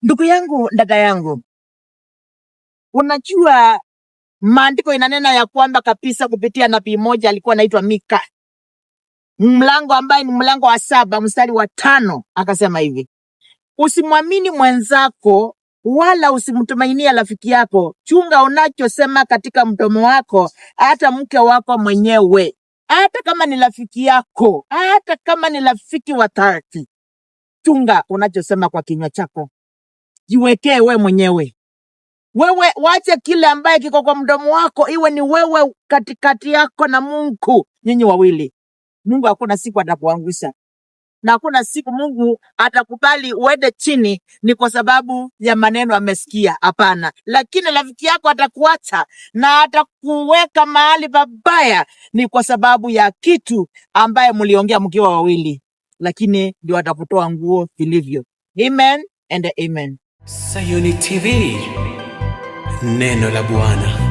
Ndugu yangu, dada yangu, unajua maandiko inanena ya kwamba kabisa kupitia nabii mmoja alikuwa anaitwa Mika, mlango ambaye ni mlango wa 7 mstari wa 5, akasema hivi: usimwamini mwenzako wala usimtumainie rafiki yako. Chunga unachosema katika mdomo wako, hata mke wako mwenyewe, hata kama ni rafiki yako, hata kama ni rafiki wa dhati. Chunga unachosema kwa kinywa chako, jiwekee we mwenyewe. Wewe wache kile ambaye kiko kwa mdomo wako, iwe ni wewe katikati yako na Mungu, nyinyi wawili. Mungu hakuna siku atakuangusha, na hakuna siku Mungu atakubali uende chini ni kwa sababu ya maneno amesikia. Hapana. Lakini rafiki yako atakuacha na atakuweka mahali babaya ni kwa sababu ya kitu ambaye mliongea mkiwa wawili, lakini ndio atakutoa nguo vilivyo. Amen and amen. Sayuni TV, neno la Bwana.